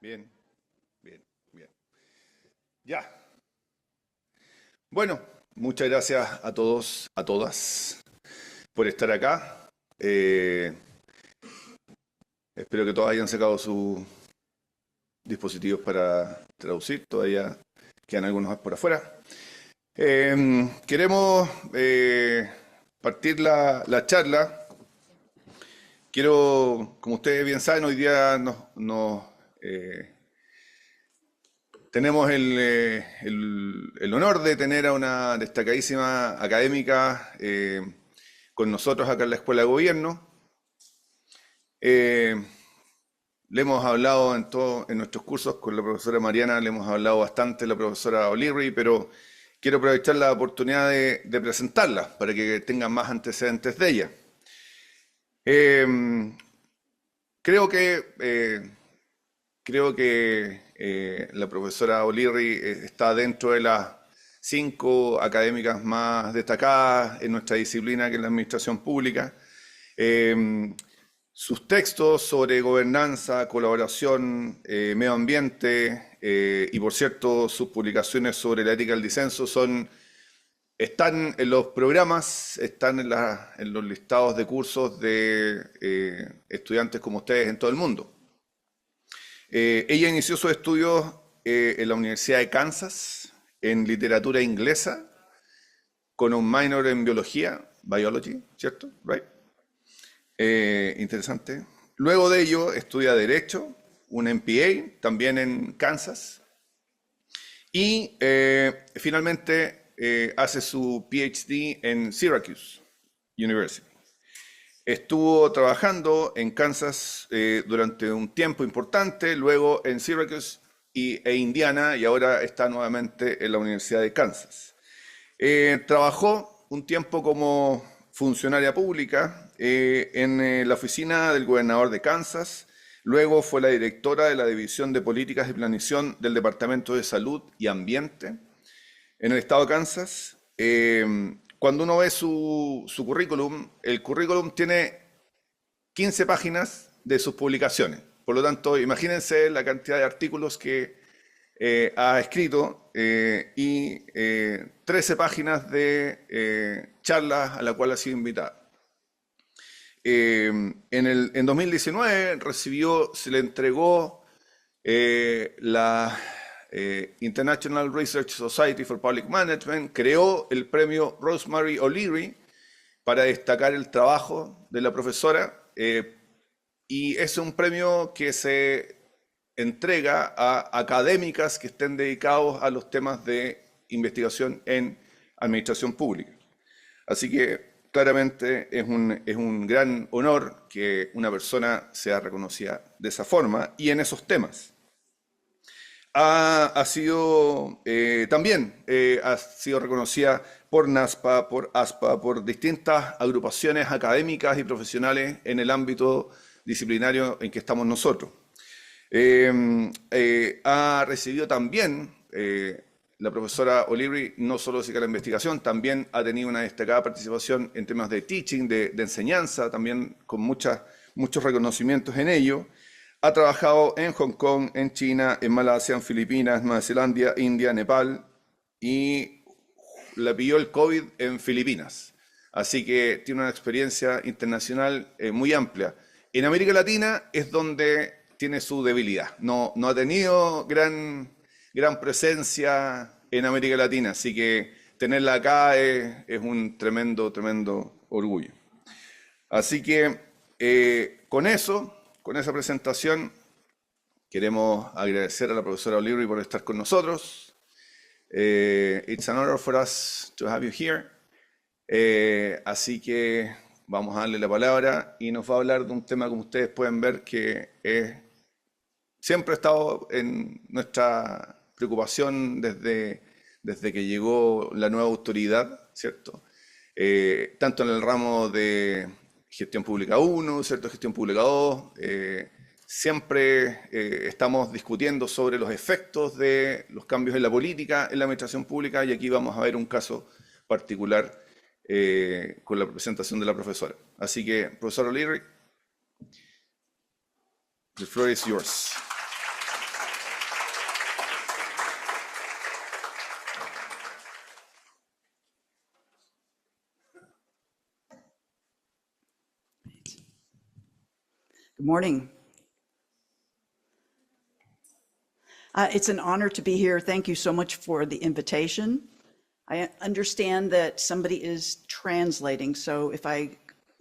Bien, bien, bien. Ya. Bueno, muchas gracias a todos, a todas, por estar acá. Espero que todos hayan sacado sus dispositivos para traducir. Todavía quedan algunos por afuera. Queremos partir la charla. Quiero, como ustedes bien saben, hoy día tenemos el honor de tener a una destacadísima académica con nosotros acá en la Escuela de Gobierno. Le hemos hablado en nuestros cursos con la profesora Mariana, le hemos hablado bastante a la profesora O'Leary, pero quiero aprovechar la oportunidad de presentarla para que tengan más antecedentes de ella. Creo que la profesora O'Leary está dentro de las 5 académicas más destacadas en nuestra disciplina, que es la Administración Pública. Sus textos sobre gobernanza, colaboración, medio ambiente y, por cierto, sus publicaciones sobre la ética del disenso están en los programas, están en los listados de cursos de estudiantes como ustedes en todo el mundo. Ella inició sus estudios en la Universidad de Kansas, en literatura inglesa, con un minor en biología, biology, ¿cierto? Right. Interesante. Luego de ello estudia Derecho, un MPA, también en Kansas. Y finalmente hace su PhD en Syracuse University. Estuvo trabajando en Kansas durante un tiempo importante, luego en Syracuse e Indiana, y ahora está nuevamente en la Universidad de Kansas. Trabajó un tiempo como funcionaria pública en la oficina del gobernador de Kansas, luego fue la directora de la División de Políticas de Planificación del Departamento de Salud y Ambiente en el estado de Kansas. Cuando uno ve su currículum, el currículum tiene 15 páginas de sus publicaciones. Por lo tanto, imagínense la cantidad de artículos que ha escrito y 13 páginas de charlas a la cual ha sido invitada. En 2019 se le entregó la International Research Society for Public Management, creó el premio Rosemary O Leary para destacar el trabajo de la profesora y es un premio que se entrega a académicas que estén dedicados a los temas de investigación en administración pública. Así que claramente es un gran honor que una persona sea reconocida de esa forma y en esos temas. Ha sido reconocida por NASPA, por ASPA, por distintas agrupaciones académicas y profesionales en el ámbito disciplinario en que estamos nosotros. Ha recibido también, la profesora O'Leary, no solo dedica a la investigación, también ha tenido una destacada participación en temas de teaching, de enseñanza, también con muchos reconocimientos en ello. Ha trabajado en Hong Kong, en China, en Malasia, en Filipinas, Nueva Zelanda, India, Nepal y le pilló el COVID en Filipinas. Así que tiene una experiencia internacional muy amplia. En América Latina es donde tiene su debilidad. No ha tenido gran presencia en América Latina, así que tenerla acá es un tremendo orgullo. Así que con esa presentación, queremos agradecer a la profesora O'Leary por estar con nosotros. It's an honor for us to have you here. Así que vamos a darle la palabra y nos va a hablar de un tema, como ustedes pueden ver, que siempre ha estado en nuestra preocupación desde que llegó la nueva autoridad, ¿cierto? Tanto en el ramo de Gestión Pública 1, ¿cierto? Gestión Pública 2, siempre estamos discutiendo sobre los efectos de los cambios en la política, en la administración pública, y aquí vamos a ver un caso particular con la presentación de la profesora. Así que, profesor O'Leary, the floor is yours. Good morning. It's an honor to be here. Thank you so much for the invitation. I understand that somebody is translating, so if I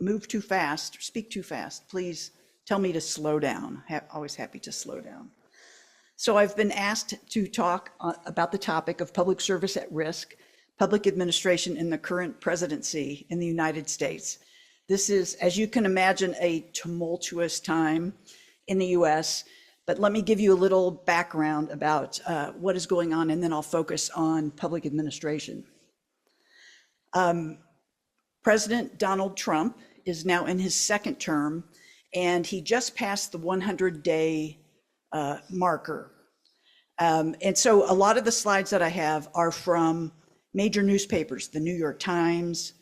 move too fast, or speak too fast, please tell me to slow down. Always happy to slow down. So I've been asked to talk about the topic of public service at risk, public administration in the current presidency in the United States. This is, as you can imagine, a tumultuous time in the US, but let me give you a little background about what is going on, and then I'll focus on public administration. President Donald Trump is now in his second term, and he just passed the 100-day marker. And so a lot of the slides that I have are from major newspapers, the New York Times,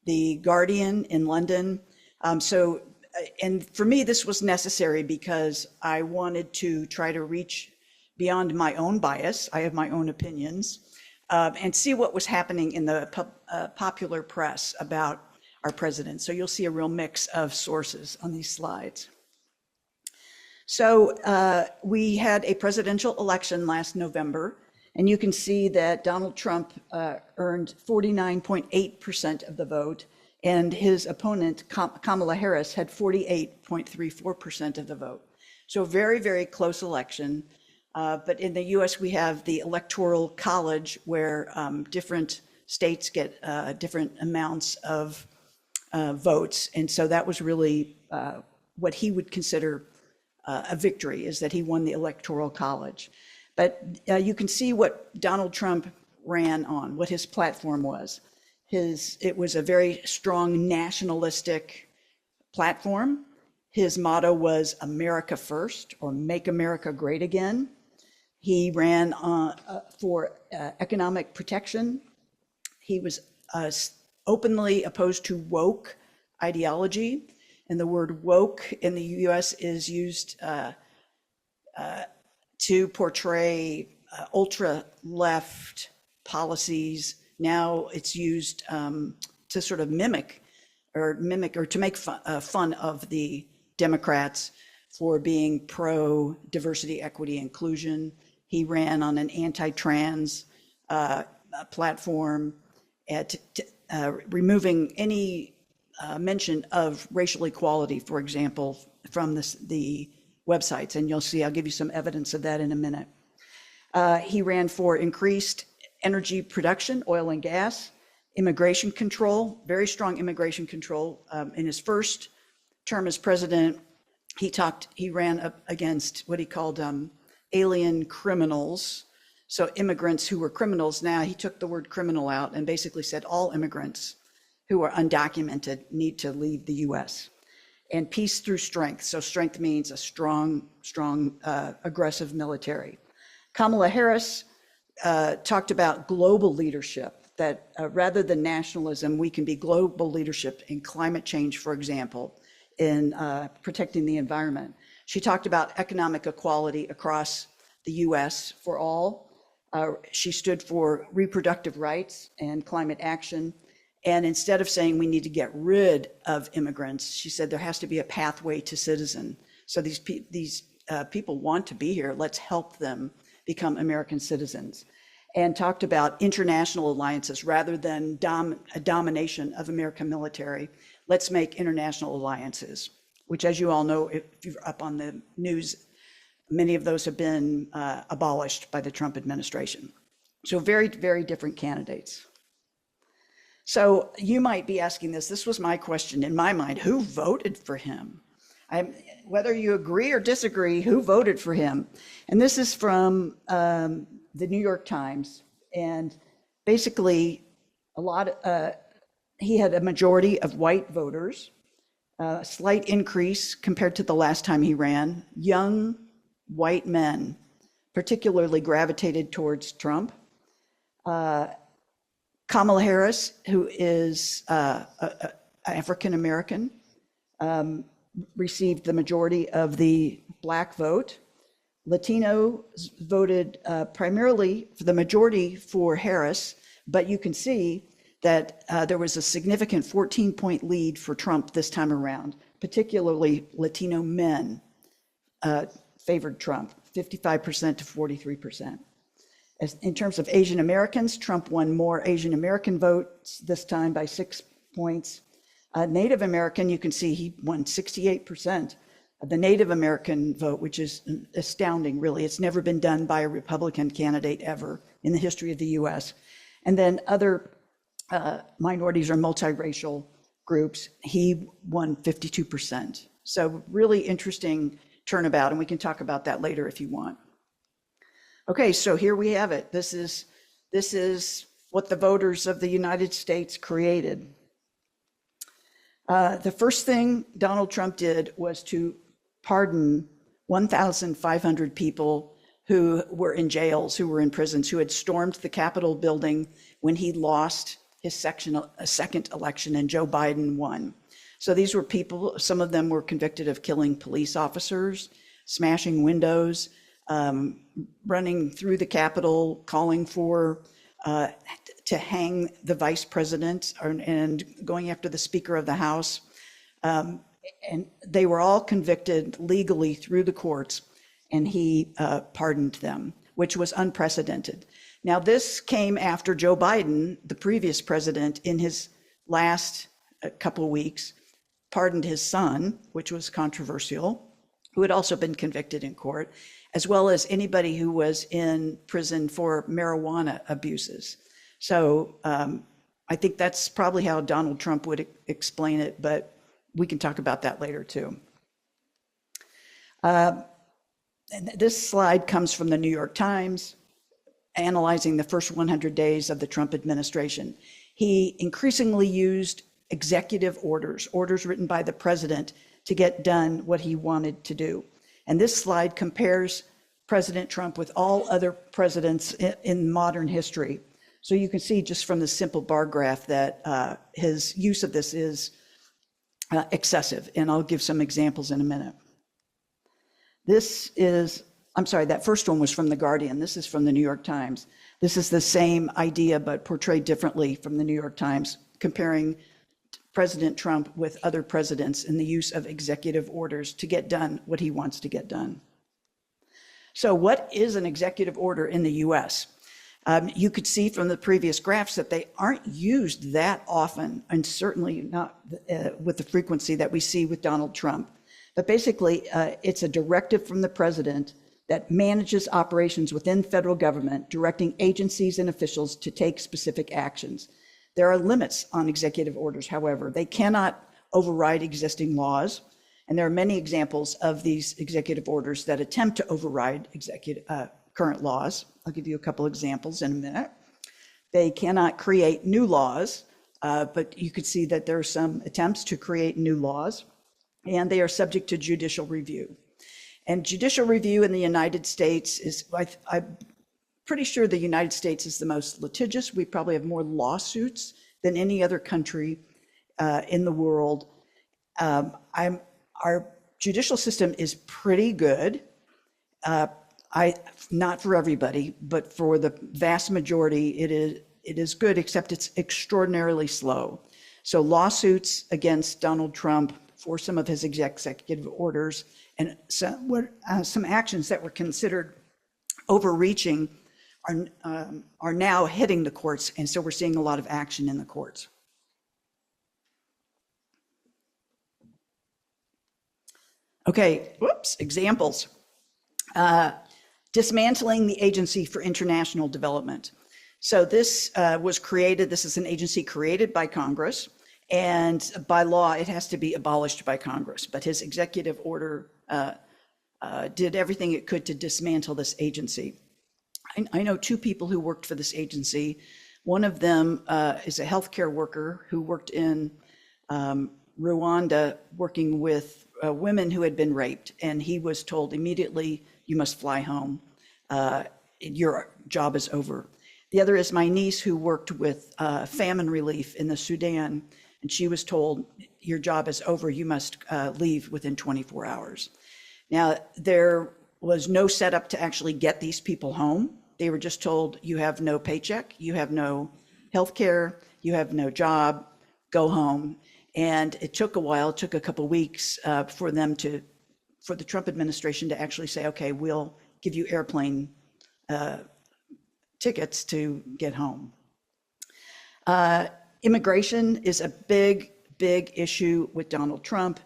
the Guardian in London. And for me, this was necessary because I wanted to try to reach beyond my own bias. I have my own opinions, and see what was happening in the popular press about our president. So you'll see a real mix of sources on these slides. So we had a presidential election last November, and you can see that Donald Trump earned 49.8% of the vote, and his opponent, Kamala Harris, had 48.34% of the vote. So a very, very close election. But in the US, we have the Electoral College, where different states get different amounts of votes. And so that was really what he would consider a victory, is that he won the Electoral College. But you can see what Donald Trump ran on, what his platform was. It was a very strong nationalistic platform. His motto was America First, or Make America Great Again. He ran for economic protection. He was openly opposed to woke ideology. And the word woke in the US is used to portray ultra-left policies. Now it's used to sort of mimic or to make fun of the Democrats for being pro-diversity, equity, inclusion. He ran on an anti-trans platform, removing any mention of racial equality, for example, from the websites. And you'll see, I'll give you some evidence of that in a minute. He ran for increased energy production, oil and gas, immigration control, very strong immigration control. In his first term as president, he ran up against what he called alien criminals. So immigrants who were criminals. Now he took the word criminal out and basically said all immigrants who are undocumented need to leave the US. And peace through strength. So strength means a strong, aggressive military. Kamala Harris talked about global leadership, that rather than nationalism, we can be global leadership in climate change, for example, in protecting the environment. She talked about economic equality across the US for all. She stood for reproductive rights and climate action. And instead of saying we need to get rid of immigrants, she said there has to be a pathway to citizen. So these people want to be here. Let's help them become American citizens. And talked about international alliances rather than a domination of American military. Let's make international alliances, which, as you all know, if you're up on the news, many of those have been abolished by the Trump administration. So very, very different candidates. So you might be asking this was my question in my mind, who voted for him? Whether you agree or disagree, who voted for him? And this is from the New York Times. And basically he had a majority of white voters, a slight increase compared to the last time he ran. Young white men particularly gravitated towards Trump. Kamala Harris, who is African-American, received the majority of the Black vote. Latinos voted primarily for the majority for Harris, but you can see that there was a significant 14-point lead for Trump this time around, particularly Latino men, favored Trump, 55% to 43%. In terms of Asian Americans, Trump won more Asian American votes this time by 6 points. Native American, you can see he won 68% of the Native American vote, which is astounding, really. It's never been done by a Republican candidate ever in the history of the US. And then other minorities or multiracial groups, he won 52%. So really interesting turnabout, and we can talk about that later if you want. Okay, so here we have it. This is what the voters of the United States created. The first thing Donald Trump did was to pardon 1,500 people who were in jails, who were in prisons, who had stormed the Capitol building when he lost his second election and Joe Biden won. So these were people, some of them were convicted of killing police officers, smashing windows, running through the Capitol, calling for to hang the vice president and going after the Speaker of the House. And they were all convicted legally through the courts, and he pardoned them, which was unprecedented. Now, this came after Joe Biden, the previous president, in his last couple of weeks, pardoned his son, which was controversial, who had also been convicted in court, as well as anybody who was in prison for marijuana abuses. So I think that's probably how Donald Trump would explain it, but we can talk about that later too. And this slide comes from the New York Times, analyzing the first 100 days of the Trump administration. He increasingly used executive orders written by the president to get done what he wanted to do. And this slide compares President Trump with all other presidents in modern history. So you can see just from the simple bar graph that his use of this is excessive. And I'll give some examples in a minute. This is, I'm sorry, that first one was from The Guardian. This is from the New York Times. This is the same idea, but portrayed differently from the New York Times, comparing President Trump with other presidents in the use of executive orders to get done what he wants to get done. So what is an executive order in the US? You could see from the previous graphs that they aren't used that often, and certainly not with the frequency that we see with Donald Trump. But basically, it's a directive from the president that manages operations within federal government, directing agencies and officials to take specific actions. There are limits on executive orders, however. They cannot override existing laws, and there are many examples of these executive orders that attempt to override current laws. I'll give you a couple examples in a minute. They cannot create new laws, but you could see that there are some attempts to create new laws, and they are subject to judicial review. And judicial review in the United States is, I'm pretty sure the United States is the most litigious. We probably have more lawsuits than any other country in the world. Our judicial system is pretty good. Not for everybody, but for the vast majority, it is good, except it's extraordinarily slow. So lawsuits against Donald Trump for some of his executive orders and some actions that were considered overreaching are now hitting the courts, and so we're seeing a lot of action in the courts. Okay, whoops, examples. Dismantling the Agency for International Development. So this was created, this is an agency created by Congress, and by law, it has to be abolished by Congress. But his executive order did everything it could to dismantle this agency. I know two people who worked for this agency. One of them is a healthcare worker who worked in Rwanda working with women who had been raped, and he was told immediately, you must fly home. Your job is over. The other is my niece who worked with famine relief in the Sudan, and she was told, your job is over, you must leave within 24 hours. Now, there was no setup to actually get these people home. They were just told, you have no paycheck, you have no health care, you have no job, go home. And it took a while, it took a couple weeks for the Trump administration to actually say, okay, we'll give you airplane tickets to get home. Immigration is a big issue with Donald Trump.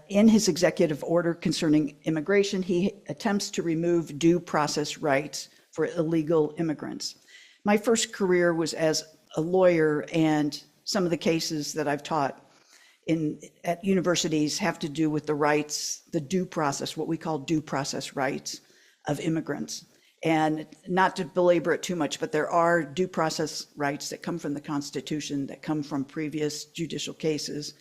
In his executive order concerning immigration, he attempts to remove due process rights for illegal immigrants. My first career was as a lawyer, and some of the cases that I've taught at universities have to do with the rights, the due process, what we call due process rights of immigrants. And not to belabor it too much, but there are due process rights that come from the Constitution, that come from previous judicial cases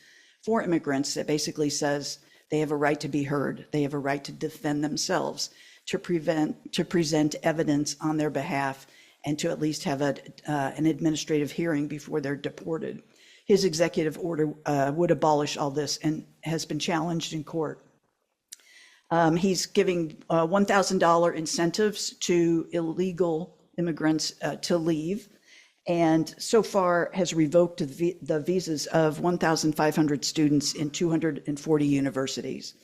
for immigrants, that basically says they have a right to be heard, they have a right to defend themselves, to present evidence on their behalf, and to at least have an administrative hearing before they're deported. His executive order would abolish all this and has been challenged in court. He's giving $1,000 incentives to illegal immigrants to leave, and so far has revoked the visas of 1,500 students in 240 universities,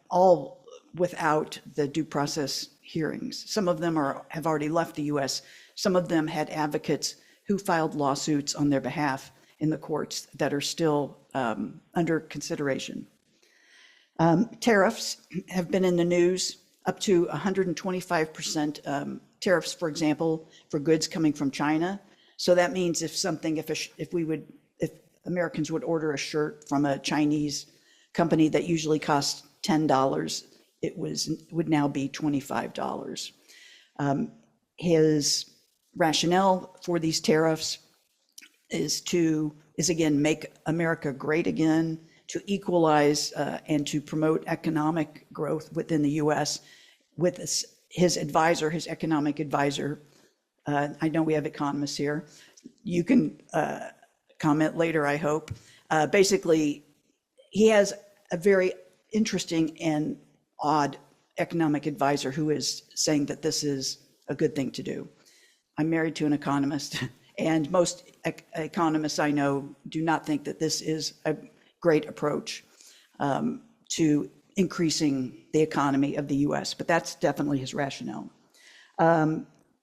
all without the due process hearings. Some of them have already left the US. Some of them had advocates who filed lawsuits on their behalf in the courts that are still under consideration. Tariffs have been in the news, up to 125% tariffs, for example, for goods coming from China. So that means if Americans would order a shirt from a Chinese company that usually costs $10, it would now be $25. His rationale for these tariffs is again, make America great again, to equalize and to promote economic growth within the US with his advisor, his economic advisor. I know we have economists here. You can comment later, I hope. Basically, he has a very interesting and odd economic advisor who is saying that this is a good thing to do. I'm married to an economist, and most economists I know do not think that this is a great approach to increasing the economy of the US, but that's definitely his rationale.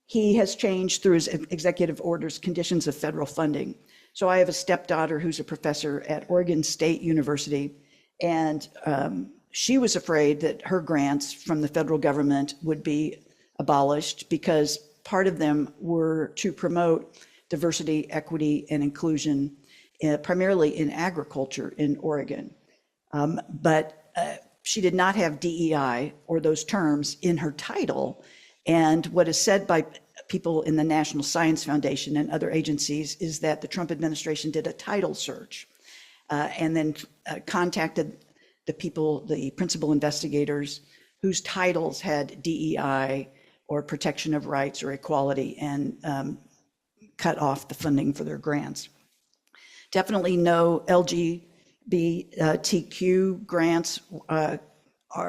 He has changed through his executive orders conditions of federal funding. So I have a stepdaughter who's a professor at Oregon State University, and she was afraid that her grants from the federal government would be abolished because part of them were to promote diversity, equity, and inclusion, primarily in agriculture in Oregon. But she did not have DEI or those terms in her title. And what is said by people in the National Science Foundation and other agencies is that the Trump administration did a title search and then contacted the principal investigators whose titles had DEI or protection of rights or equality, and cut off the funding for their grants. Definitely no LGBTQ grants are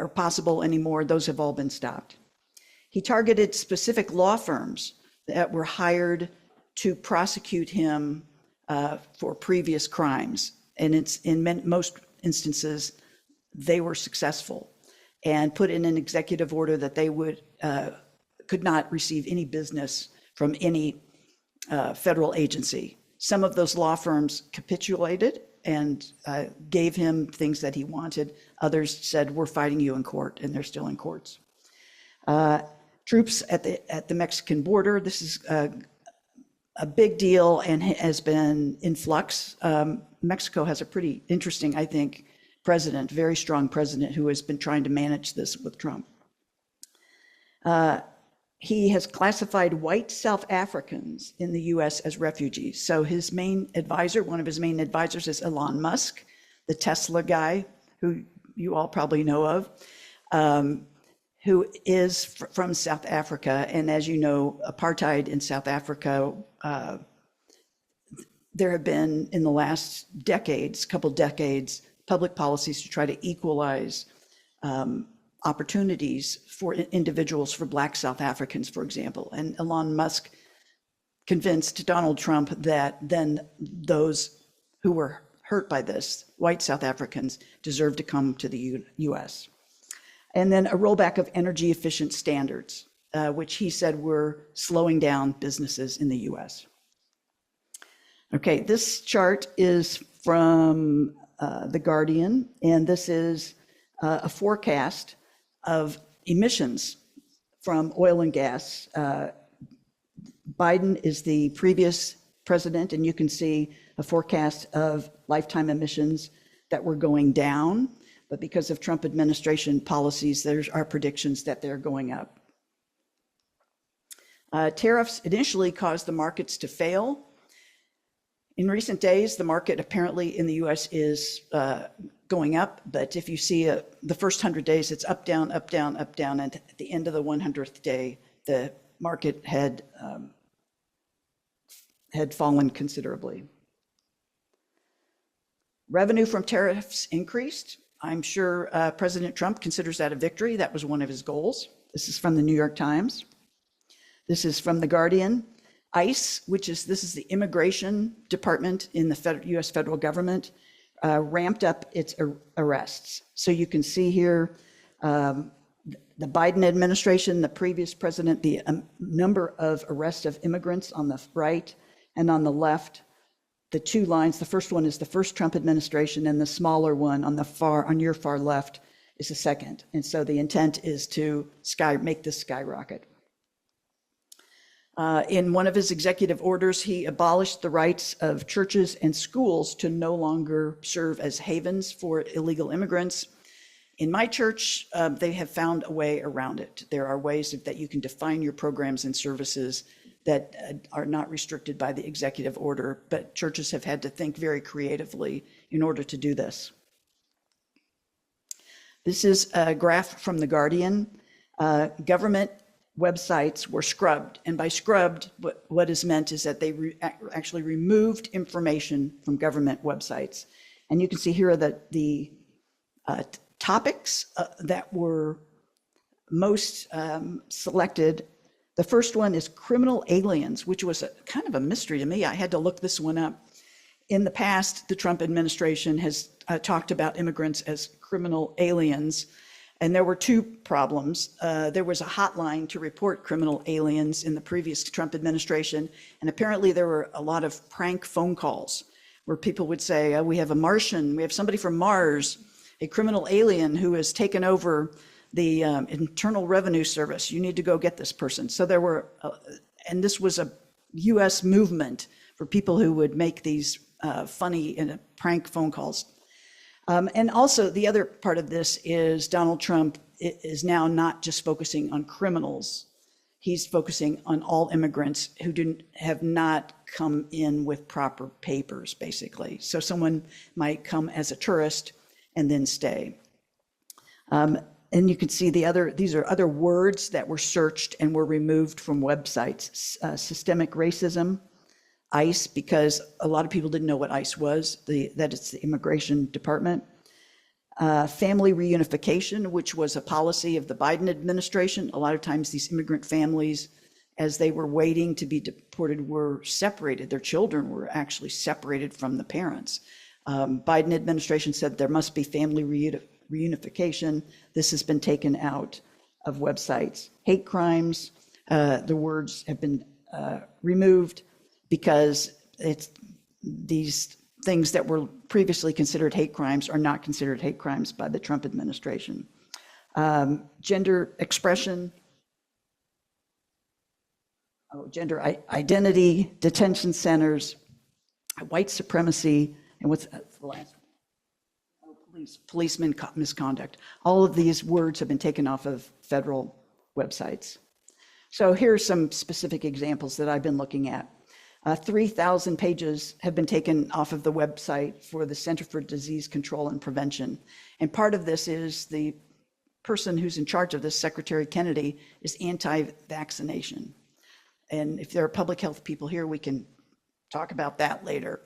possible anymore. Those have all been stopped. He targeted specific law firms that were hired to prosecute him for previous crimes. And in most instances, they were successful, and put in an executive order that they could not receive any business from any federal agency. Some of those law firms capitulated and gave him things that he wanted. Others said, we're fighting you in court, and they're still in courts. Troops at the Mexican border, this is a big deal and has been in flux. Mexico has a pretty interesting, I think, president, very strong president who has been trying to manage this with Trump. He has classified white South Africans in the US as refugees. So his main advisor, one of his main advisors, is Elon Musk, the Tesla guy, who you all probably know of, who is from South Africa. And as you know, apartheid in South Africa, there have been, in the last couple decades, public policies to try to equalize opportunities for individuals, for Black South Africans, for example. And Elon Musk convinced Donald Trump that then those who were hurt by this, white South Africans, deserve to come to the US. And then a rollback of energy efficient standards, which he said were slowing down businesses in the US. Okay, this chart is from The Guardian, and this is a forecast of emissions from oil and gas. Biden is the previous president, and you can see a forecast of lifetime emissions that were going down, but because of Trump administration policies, there are predictions that they're going up. Tariffs initially caused the markets to fail. In recent days, the market apparently in the US is going up, but if you see the first 100 days, it's up, down, up, down, up, down, and at the end of the 100th day, the market had fallen considerably. Revenue from tariffs increased. I'm sure President Trump considers that a victory. That was one of his goals. This is from the New York Times. This is from The Guardian. ICE, this is the immigration department in the US federal government, ramped up its arrests. So you can see here, the Biden administration, the previous president, the number of arrests of immigrants on the right, and on the left, the two lines, the first one is the first Trump administration, and the smaller one on your far left is the second. And so the intent is to make this skyrocket. In one of his executive orders, he abolished the rights of churches and schools to no longer serve as havens for illegal immigrants. In my church, they have found a way around it. There are ways that you can define your programs and services that are not restricted by the executive order, but churches have had to think very creatively in order to do this. This is a graph from The Guardian. Government websites were scrubbed, and by scrubbed, what is meant is that they actually removed information from government websites. And you can see here are the topics that were most selected. The first one is criminal aliens, which was kind of a mystery to me. I had to look this one up. In the past, the Trump administration has talked about immigrants as criminal aliens. And there were two problems. There was a hotline to report criminal aliens in the previous Trump administration. And apparently there were a lot of prank phone calls where people would say, we have a Martian, we have somebody from Mars, a criminal alien who has taken over the Internal Revenue Service. You need to go get this person. So there were, and this was a US movement for people who would make these funny and prank phone calls. And also the other part of this is Donald Trump is now not just focusing on criminals. He's focusing on all immigrants who have not come in with proper papers, basically. So someone might come as a tourist and then stay. And you can see these are other words that were searched and were removed from websites. Systemic racism, ICE, because a lot of people didn't know what ICE was, that it's the immigration department. Family reunification, which was a policy of the Biden administration. A lot of times these immigrant families, as they were waiting to be deported, were separated. Their children were actually separated from the parents. Biden administration said there must be family reunification. This has been taken out of websites. Hate crimes, the words have been removed because these things that were previously considered hate crimes are not considered hate crimes by the Trump administration. Gender expression, gender identity, detention centers, white supremacy, and what's the last one? Policeman misconduct. All of these words have been taken off of federal websites. So here are some specific examples that I've been looking at. 3,000 pages have been taken off of the website for the Center for Disease Control and Prevention. And part of this is the person who's in charge of this, Secretary Kennedy, is anti-vaccination. And if there are public health people here, we can talk about that later.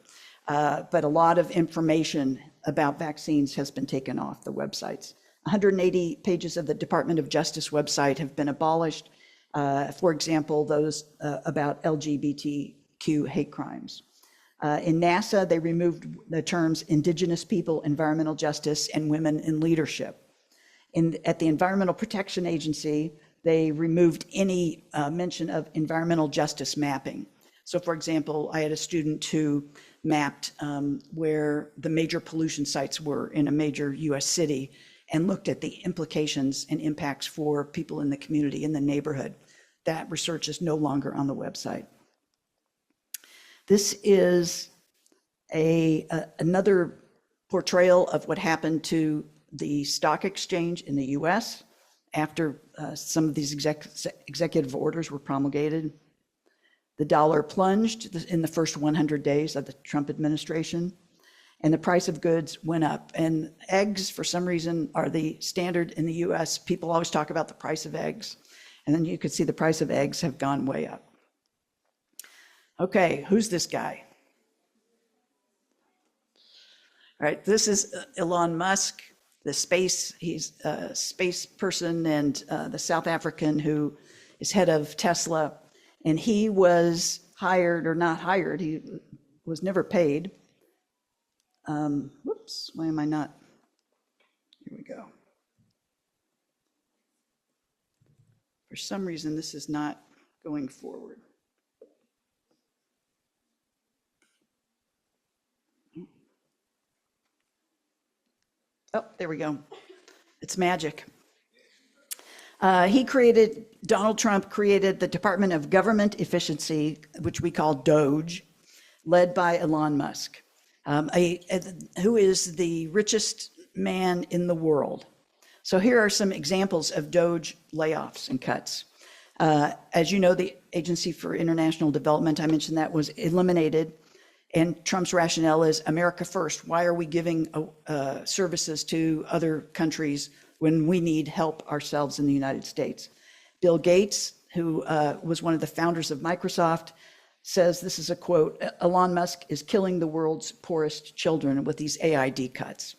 But a lot of information about vaccines has been taken off the websites. 180 pages of the Department of Justice website have been abolished. For example, those about LGBTQ hate crimes. In NASA, they removed the terms indigenous people, environmental justice, and women in leadership. At the Environmental Protection Agency, they removed any mention of environmental justice mapping. So for example, I had a student who mapped where the major pollution sites were in a major US city and looked at the implications and impacts for people in the community, in the neighborhood. That research is no longer on the website. This is another portrayal of what happened to the stock exchange in the US after some of these executive orders were promulgated. The dollar plunged in the first 100 days of the Trump administration, and the price of goods went up. And eggs, for some reason, are the standard in the US. People always talk about the price of eggs, and then you could see the price of eggs have gone way up. Okay, who's this guy? All right, this is Elon Musk, he's a space person, and the South African who is head of Tesla. And he was hired, or not hired, he was never paid. Whoops, why am I not? Here we go. For some reason, this is not going forward. Oh, there we go. It's magic. Donald Trump created the Department of Government Efficiency, which we call DOGE, led by Elon Musk, who is the richest man in the world. So here are some examples of DOGE layoffs and cuts. As you know, the Agency for International Development, I mentioned that, was eliminated. And Trump's rationale is America first. Why are we giving services to other countries when we need help ourselves in the United States? Bill Gates, who was one of the founders of Microsoft, says, this is a quote, Elon Musk is killing the world's poorest children with these AID cuts.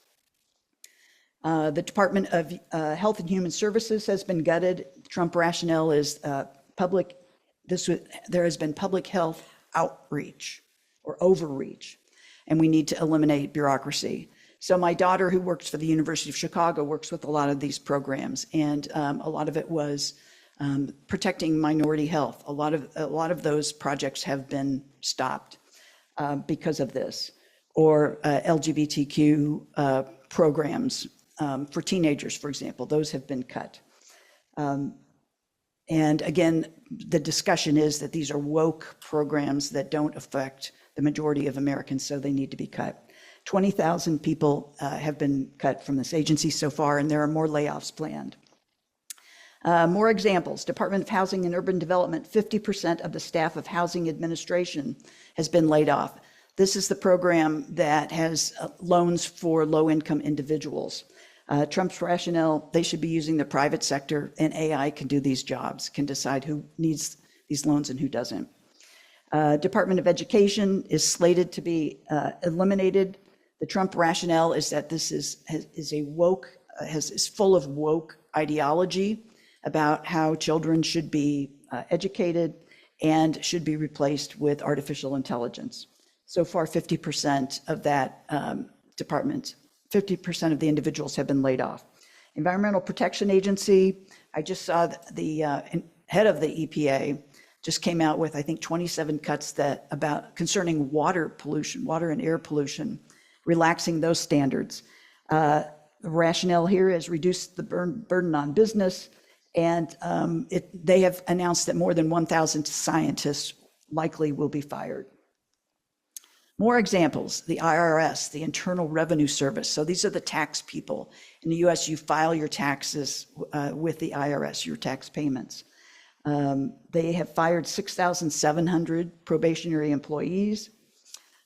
The Department of Health and Human Services has been gutted. Trump rationale is there has been public health outreach or overreach, and we need to eliminate bureaucracy. So my daughter, who works for the University of Chicago, works with a lot of these programs, and a lot of it was protecting minority health. A lot of those projects have been stopped because of this, or LGBTQ programs for teenagers, for example. Those have been cut. And again, the discussion is that these are woke programs that don't affect the majority of Americans, so they need to be cut. 20,000 people have been cut from this agency so far, and there are more layoffs planned. More examples: Department of Housing and Urban Development, 50% of the staff of Housing Administration has been laid off. This is the program that has loans for low-income individuals. Trump's rationale, they should be using the private sector, and AI can do these jobs, can decide who needs these loans and who doesn't. Department of Education is slated to be eliminated. The Trump rationale is that this is full of woke ideology about how children should be educated and should be replaced with artificial intelligence. So far, 50% of that department, 50% of the individuals have been laid off. Environmental Protection Agency, I just saw the head of the EPA just came out with, I think, 27 cuts concerning water pollution, water and air pollution, relaxing those standards. The rationale here is reduce the burden on business, and they have announced that more than 1,000 scientists likely will be fired. More examples: the IRS, the Internal Revenue Service. So these are the tax people. In the US, you file your taxes with the IRS, your tax payments. They have fired 6,700 probationary employees.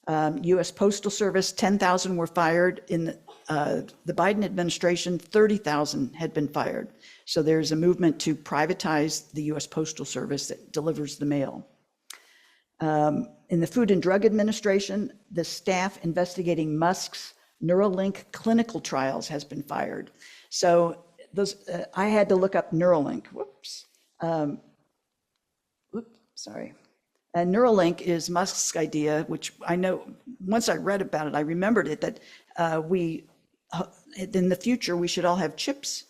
US Postal Service, 10,000 were fired. In the Biden administration, 30,000 had been fired. So there's a movement to privatize the US Postal Service that delivers the mail. In the Food and Drug Administration, the staff investigating Musk's Neuralink clinical trials has been fired. So I had to look up Neuralink. Sorry. And Neuralink is Musk's idea, which I know, once I read about it, I remembered it, that in the future, we should all have chips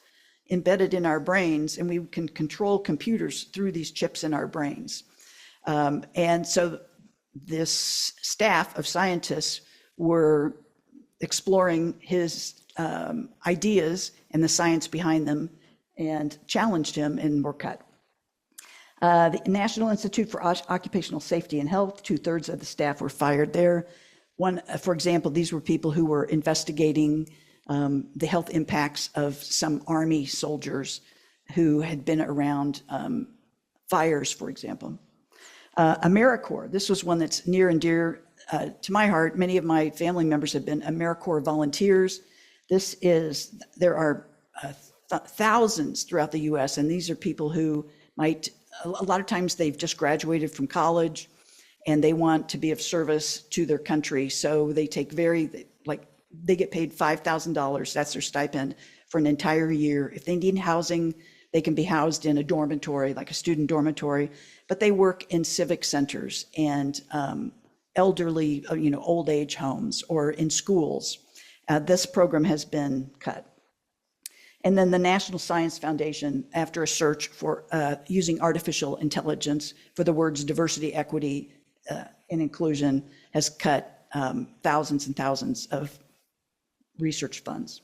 embedded in our brains, and we can control computers through these chips in our brains. And so this staff of scientists were exploring his ideas and the science behind them and challenged him and were cut. The National Institute for Occupational Safety and Health, 2/3 of the staff were fired there. One, for example, these were people who were investigating the health impacts of some Army soldiers who had been around fires, for example. AmeriCorps, this was one that's near and dear to my heart. Many of my family members have been AmeriCorps volunteers. There are thousands throughout the US, and these are people who a lot of times they've just graduated from college and they want to be of service to their country. So they take they get paid $5,000, that's their stipend, for an entire year. If they need housing, they can be housed in a dormitory, like a student dormitory, but they work in civic centers and elderly, old age homes or in schools. This program has been cut. And then the National Science Foundation, after a search for using artificial intelligence for the words diversity, equity, and inclusion, has cut thousands and thousands of research funds.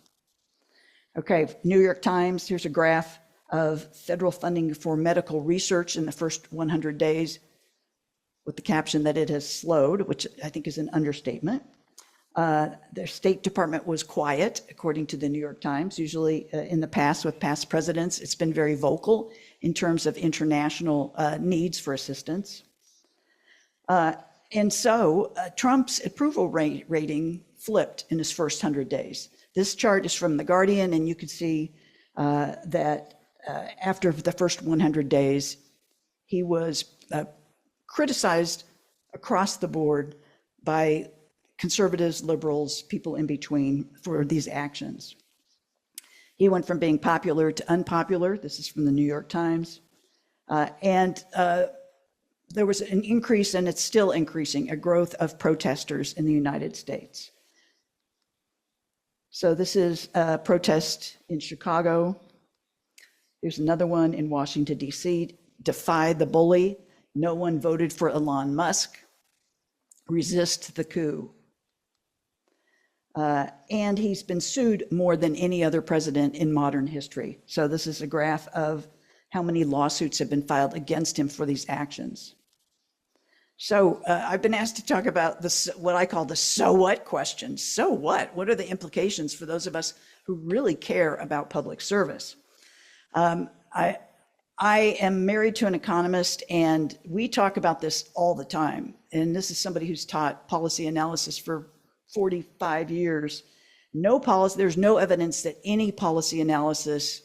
Okay, New York Times, here's a graph of federal funding for medical research in the first 100 days with the caption that it has slowed, which I think is an understatement. The State Department was quiet, according to the New York Times. Usually in the past, with past presidents, it's been very vocal in terms of international needs for assistance. And so Trump's approval rating flipped in his first 100 days. This chart is from The Guardian, and you can see that after the first 100 days, he was criticized across the board by conservatives, liberals, people in between for these actions. He went from being popular to unpopular. This is from the New York Times. And there was an increase, and it's still increasing, a growth of protesters in the United States. So this is a protest in Chicago. There's another one in Washington, D.C. Defy the bully. No one voted for Elon Musk. Resist the coup. And he's been sued more than any other president in modern history. So this is a graph of how many lawsuits have been filed against him for these actions. So I've been asked to talk about this, what I call the so what question. So what? What are the implications for those of us who really care about public service? I am married to an economist, and we talk about this all the time. And this is somebody who's taught policy analysis for 45 years. There's no evidence that any policy analysis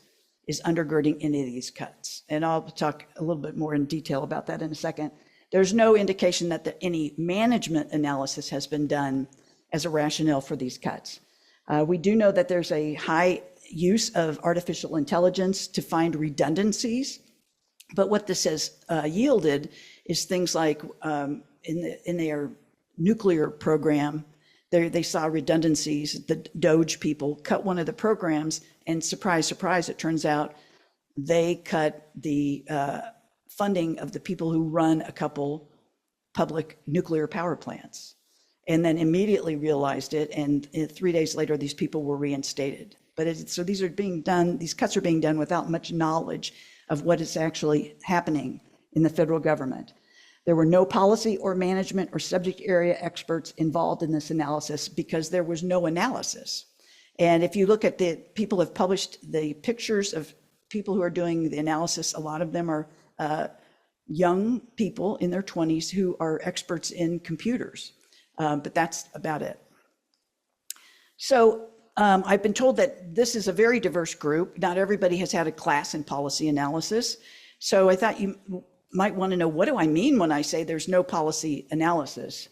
is undergirding any of these cuts. And I'll talk a little bit more in detail about that in a second. There's no indication that any management analysis has been done as a rationale for these cuts. We do know that there's a high use of artificial intelligence to find redundancies, but what this has yielded is things like in their nuclear program, they saw redundancies. The Doge people cut one of the programs, and surprise, surprise, it turns out they cut the funding of the people who run a couple public nuclear power plants, and then immediately realized it, and 3 days later, these people were reinstated. So these cuts are being done without much knowledge of what is actually happening in the federal government. There were no policy or management or subject area experts involved in this analysis because there was no analysis. And if you look at the people have published the pictures of people who are doing the analysis, a lot of them are young people in their 20s who are experts in computers, but that's about it. So I've been told that this is a very diverse group. Not everybody has had a class in policy analysis. So I thought you might want to know, what do I mean when I say there's no policy analysis?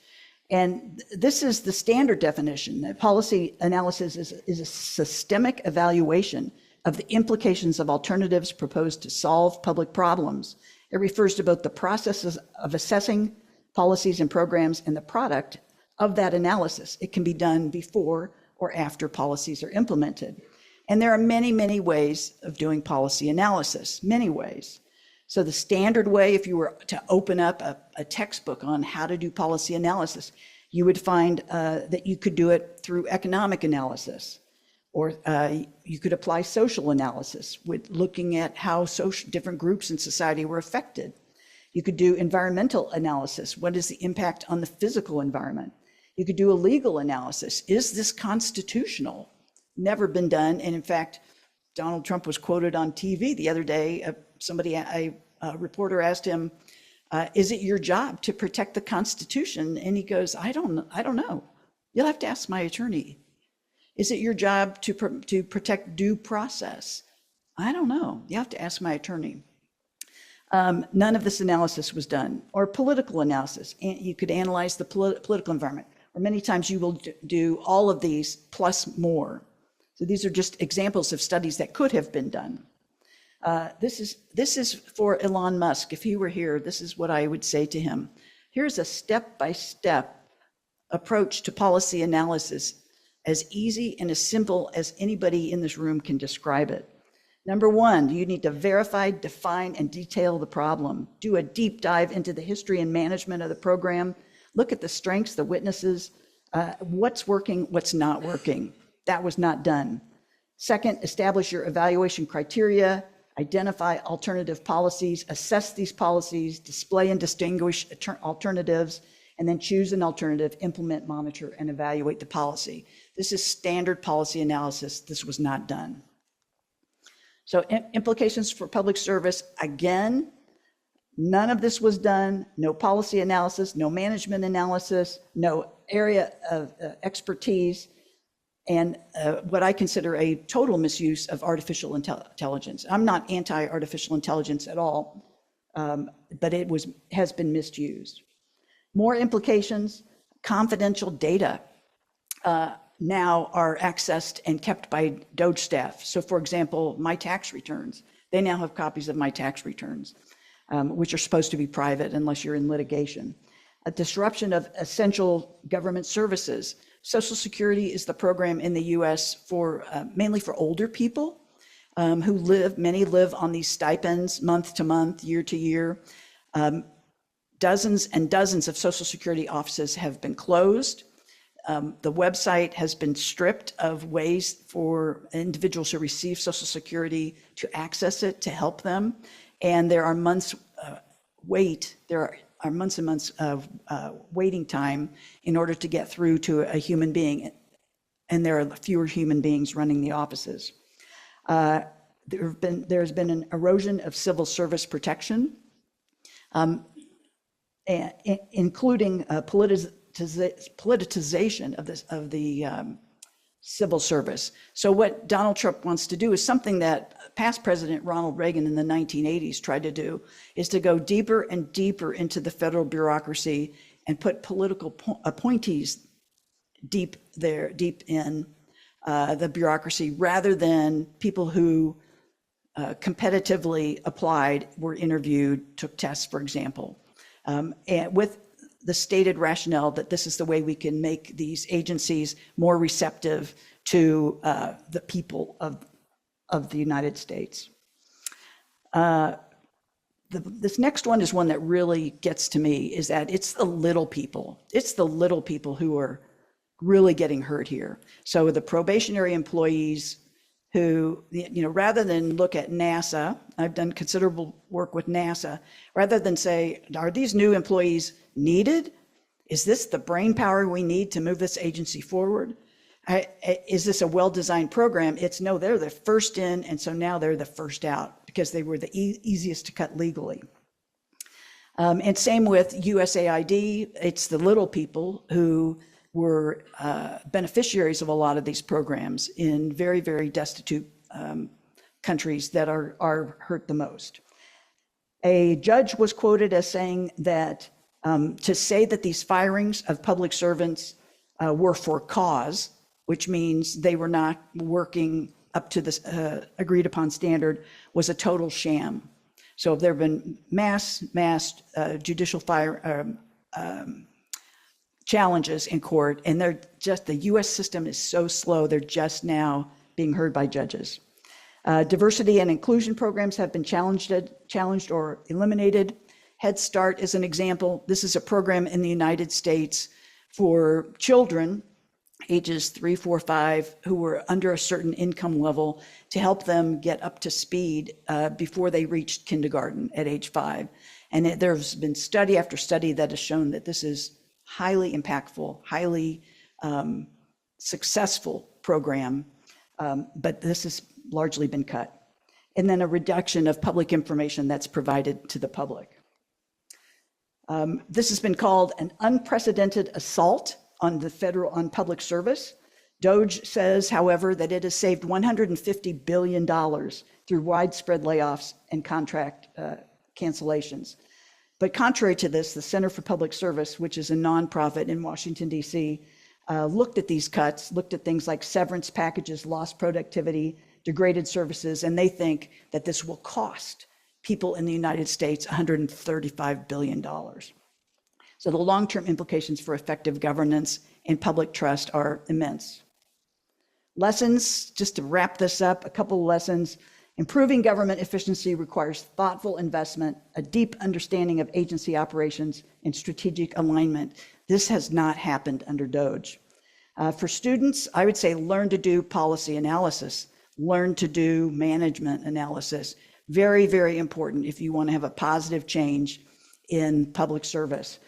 And this is the standard definition, that policy analysis is a systemic evaluation of the implications of alternatives proposed to solve public problems. It refers to both the processes of assessing policies and programs and the product of that analysis. It can be done before or after policies are implemented. And there are many, many ways of doing policy analysis, many ways. So the standard way, if you were to open up a textbook on how to do policy analysis, you would find that you could do it through economic analysis, or you could apply social analysis with looking at how different groups in society were affected. You could do environmental analysis. What is the impact on the physical environment? You could do a legal analysis. Is this constitutional? Never been done. And in fact, Donald Trump was quoted on TV the other day. A reporter asked him, is it your job to protect the Constitution? And he goes, I don't know. You'll have to ask my attorney. Is it your job to protect due process? I don't know. You have to ask my attorney. None of this analysis was done. Or political analysis. You could analyze the political environment. Or many times you will do all of these plus more. So these are just examples of studies that could have been done. This is for Elon Musk. If he were here, this is what I would say to him. Here's a step-by-step approach to policy analysis, as easy and as simple as anybody in this room can describe it. Number one, you need to verify, define, and detail the problem. Do a deep dive into the history and management of the program. Look at the strengths, the weaknesses, what's working, what's not working. That was not done. Second, establish your evaluation criteria, identify alternative policies, assess these policies, display and distinguish alternatives, and then choose an alternative, implement, monitor, and evaluate the policy. This is standard policy analysis. This was not done. So implications for public service, again, none of this was done. No policy analysis, no management analysis, no area of expertise, and what I consider a total misuse of artificial intelligence. I'm not anti-artificial intelligence at all, but it has been misused. More implications, confidential data now are accessed and kept by DOJ staff. So for example, my tax returns, they now have copies of my tax returns, which are supposed to be private unless you're in litigation. A disruption of essential government services. Social Security is the program in the US for mainly for older people many live on these stipends month to month, year to year. Dozens and dozens of Social Security offices have been closed. The website has been stripped of ways for individuals who receive Social Security to access it, to help them. And there are months are months and months of waiting time in order to get through to a human being. And there are fewer human beings running the offices. There's been an erosion of civil service protection, including politicization of the civil service. So what Donald Trump wants to do is something that past President Ronald Reagan in the 1980s tried to do, is to go deeper and deeper into the federal bureaucracy and put political appointees deep in the bureaucracy, rather than people who competitively applied, were interviewed, took tests, for example, and with the stated rationale that this is the way we can make these agencies more receptive to the people of the United States. This next one is one that really gets to me, is that it's the little people. It's the little people who are really getting hurt here. So the probationary employees who, rather than look at NASA, I've done considerable work with NASA, rather than say, are these new employees needed? Is this the brain power we need to move this agency forward? Is this a well-designed program? It's no, they're the first in, and so now they're the first out because they were the easiest to cut legally. And same with USAID. It's the little people who were beneficiaries of a lot of these programs in very, very destitute countries that are hurt the most. A judge was quoted as saying that to say that these firings of public servants were for cause, which means they were not working up to this agreed upon standard, was a total sham. So there have been mass judicial challenges in court, and the U.S. system is so slow, they're just now being heard by judges. Diversity and inclusion programs have been challenged or eliminated. Head Start is an example. This is a program in the United States for children ages 3, 4, 5 who were under a certain income level to help them get up to speed before they reached kindergarten at age 5. And there's been study after study that has shown that this is highly impactful, highly successful program, but this has largely been cut. And then a reduction of public information that's provided to the public. This has been called an unprecedented assault on public service. DOGE says, however, that it has saved $150 billion through widespread layoffs and contract cancellations. But contrary to this, the Center for Public Service, which is a nonprofit in Washington, D.C., looked at these cuts, looked at things like severance packages, lost productivity, degraded services, and they think that this will cost people in the United States $135 billion. So the long-term implications for effective governance and public trust are immense. Lessons, just to wrap this up, a couple of lessons. Improving government efficiency requires thoughtful investment, a deep understanding of agency operations, and strategic alignment. This has not happened under DOGE. For students, I would say learn to do policy analysis, learn to do management analysis. Very, very important if you want to have a positive change in public service.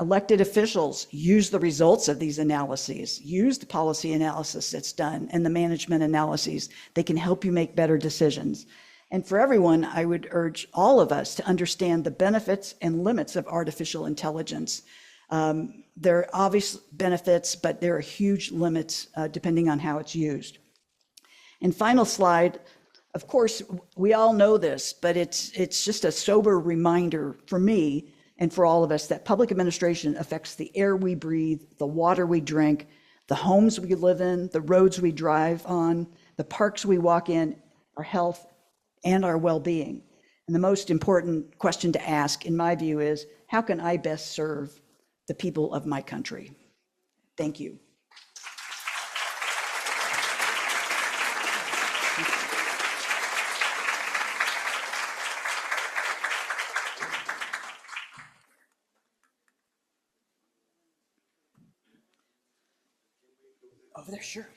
Elected officials use the results of these analyses, use the policy analysis that's done and the management analyses. They can help you make better decisions. And for everyone, I would urge all of us to understand the benefits and limits of artificial intelligence. There are obvious benefits, but there are huge limits depending on how it's used. And final slide, of course, we all know this, but it's just a sober reminder for me and for all of us that public administration affects the air we breathe, the water we drink, the homes we live in, the roads we drive on, the parks we walk in, our health and our well-being. And the most important question to ask, in my view, is how can I best serve the people of my country? Thank you. Over there, sure.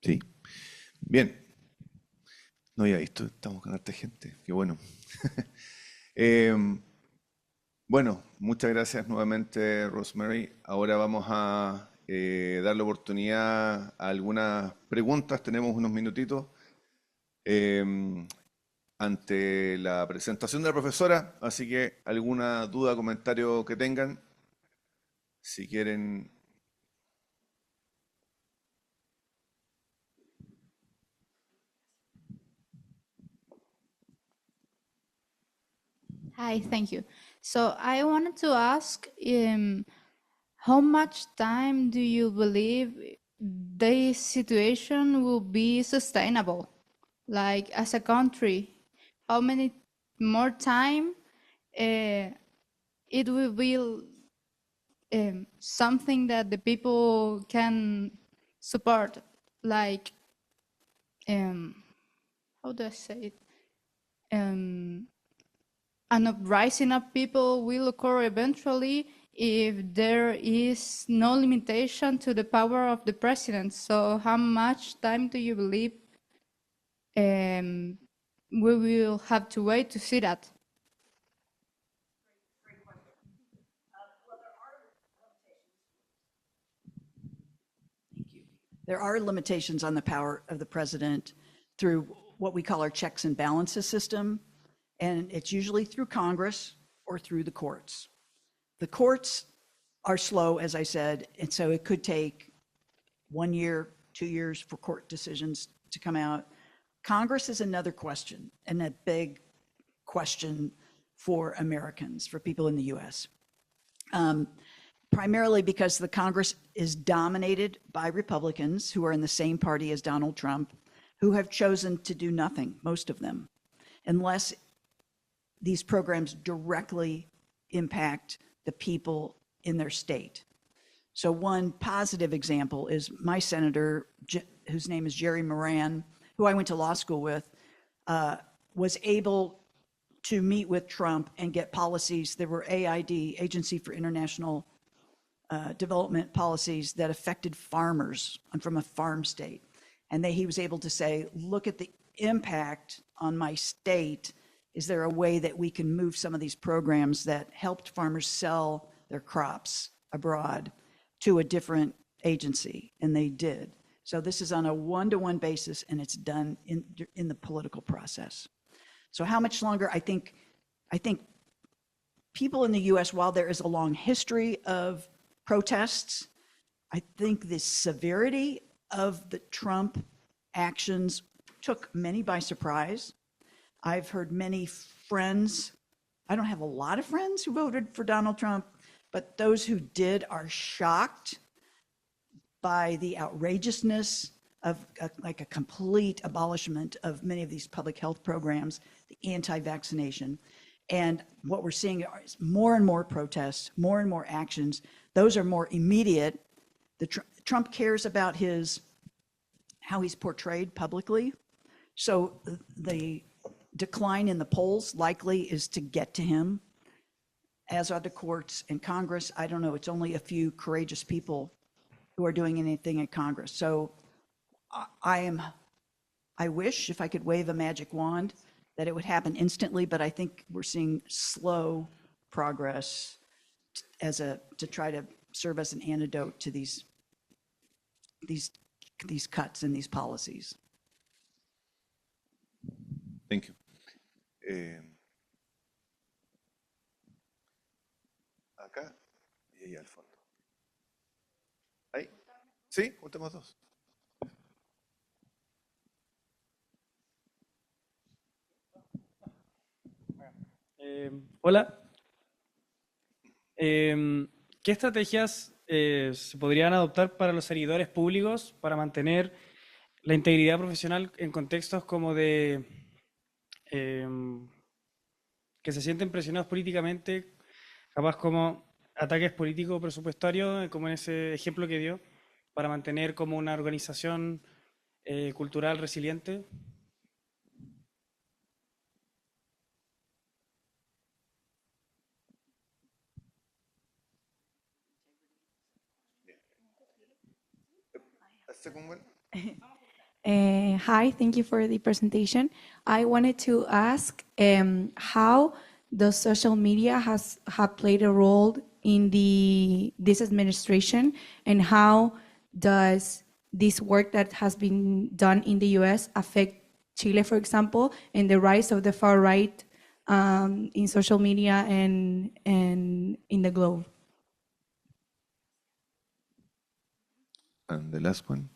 Sí. Bien. No había visto, estamos con harta gente. Qué bueno. Bueno, muchas gracias nuevamente, Rosemary. Ahora vamos a dar la oportunidad a algunas preguntas. Tenemos unos minutitos ante la presentación de la profesora, así que alguna duda, comentario que tengan, si quieren. Hi, thank you. So I wanted to ask, how much time do you believe this situation will be sustainable? Like as a country, how many more time it will be something that the people can support? Like, how do I say it? An uprising of people will occur eventually if there is no limitation to the power of the president. So how much time do you believe we will have to wait to see that? Great question. Well, there are limitations. Thank you. There are limitations on the power of the president through what we call our checks and balances system. And it's usually through Congress or through the courts. The courts are slow, as I said, and so it could take 1 year, 2 years for court decisions to come out. Congress is another question, and a big question for Americans, for people in the US. Primarily because the Congress is dominated by Republicans who are in the same party as Donald Trump, who have chosen to do nothing, most of them, unless these programs directly impact the people in their state. So one positive example is my senator, whose name is Jerry Moran, who I went to law school with, was able to meet with Trump and get policies. There were AID, Agency for International Development policies that affected farmers. I'm from a farm state. And he was able to say, look at the impact on my state. Is there a way that we can move some of these programs that helped farmers sell their crops abroad to a different agency? And they did. So this is on a one-to-one basis, and it's done in the political process. So how much longer? I think people in the US, while there is a long history of protests, I think the severity of the Trump actions took many by surprise. I've heard many friends, I don't have a lot of friends who voted for Donald Trump, but those who did are shocked by the outrageousness of like a complete abolishment of many of these public health programs, the anti-vaccination. And what we're seeing is more and more protests, more and more actions. Those are more immediate. Trump cares about how he's portrayed publicly. So the decline in the polls likely is to get to him, as are the courts and Congress. I don't know, it's only a few courageous people who are doing anything in Congress. So I wish, if I could wave a magic wand, that it would happen instantly, but I think we're seeing slow progress to try to serve as an antidote to these cuts in these policies. Thank you. Acá y ahí al fondo. ¿Ahí? Sí, juntemos dos. Hola. ¿Qué estrategias se podrían adoptar para los servidores públicos para mantener la integridad profesional en contextos como de que se sienten presionados políticamente, capaz como ataques políticos presupuestarios, como en ese ejemplo que dio, para mantener como una organización cultural resiliente? Hi, thank you for the presentation. I wanted to ask how does social media have played a role in this administration, and how does this work that has been done in the US affect Chile, for example, and the rise of the far right in social media and in the globe? And the last one.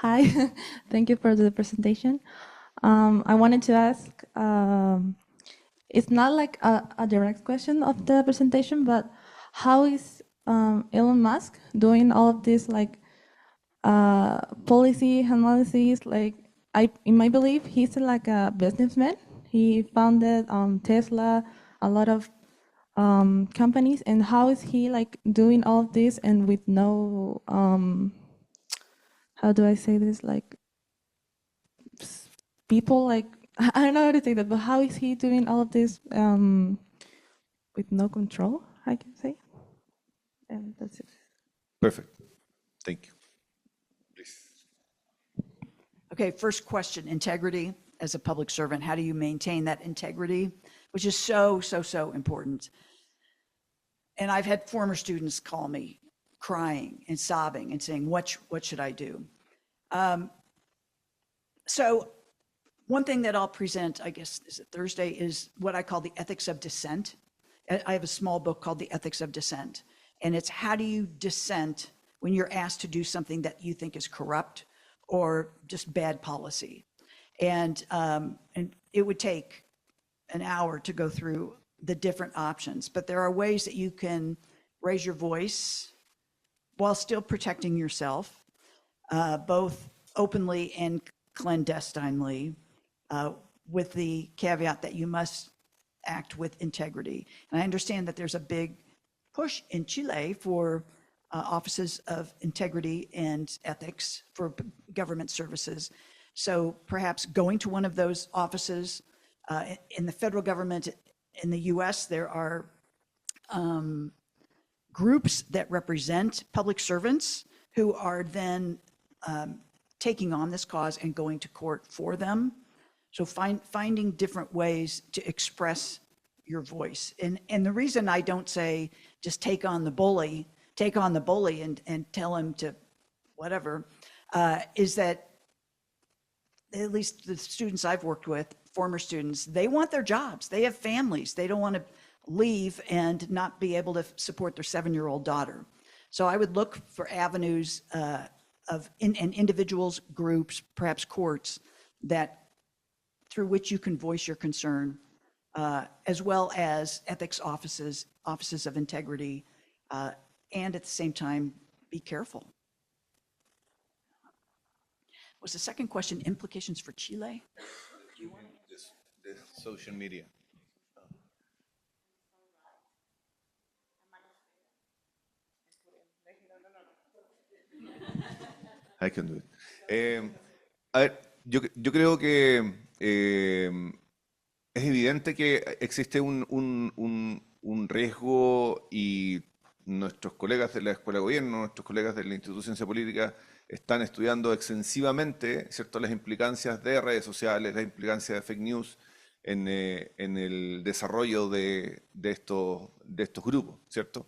Hi, thank you for the presentation. I wanted to ask, it's not like a direct question of the presentation, but how is Elon Musk doing all of this like policy analysis? Like, in my belief, he's like a businessman. He founded Tesla, a lot of companies, and how is he like doing all of this and with no how do I say this, like people, like I don't know how to say that, but how is he doing all of this with no control, I can say? And that's it. Perfect. Thank you. Please. Okay, first question, integrity as a public servant. How do you maintain that integrity, which is so, so, so important? And I've had former students call me crying and sobbing and saying, what should I do? So one thing that I'll present, I guess, is it Thursday, is what I call the ethics of dissent. I have a small book called The Ethics of Dissent. And it's how do you dissent when you're asked to do something that you think is corrupt or just bad policy. And it would take an hour to go through the different options, but there are ways that you can raise your voice while still protecting yourself, both openly and clandestinely, with the caveat that you must act with integrity. And I understand that there's a big push in Chile for offices of integrity and ethics for government services. So perhaps going to one of those offices. In the federal government in the US, there are groups that represent public servants who are then taking on this cause and going to court for them. So finding different ways to express your voice. And the reason I don't say just take on the bully and tell him to whatever, is that at least the students I've worked with, former students, they want their jobs. They have families. They don't want to leave and not be able to support their 7-year-old daughter. So I would look for avenues and individuals, groups, perhaps courts, that through which you can voice your concern, as well as ethics offices of integrity, and at the same time, be careful. Was the second question implications for Chile? The social media. I can do it. A ver, yo creo que es evidente que existe un riesgo, y nuestros colegas de la Escuela de Gobierno, nuestros colegas del Instituto de Ciencia Política están estudiando extensivamente, ¿cierto?, las implicancias de redes sociales, las implicancias de fake news en el desarrollo de estos grupos, ¿cierto?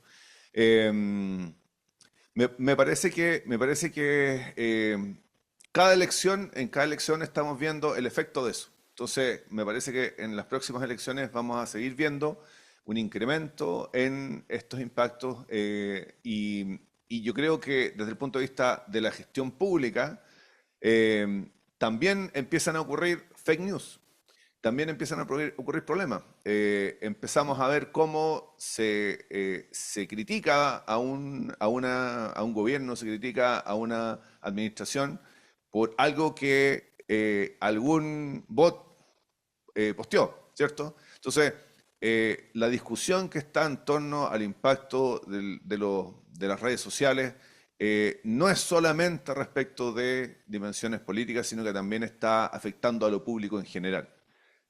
Me parece que en cada elección estamos viendo el efecto de eso. Entonces, me parece que en las próximas elecciones vamos a seguir viendo un incremento en estos impactos, y yo creo que desde el punto de vista de la gestión pública también empiezan a ocurrir fake news, también empiezan a ocurrir problemas. Empezamos a ver cómo se critica a un gobierno, se critica a una administración por algo que algún bot posteó, ¿cierto? Entonces, la discusión que está en torno al impacto de las redes sociales no es solamente respecto de dimensiones políticas, sino que también está afectando a lo público en general.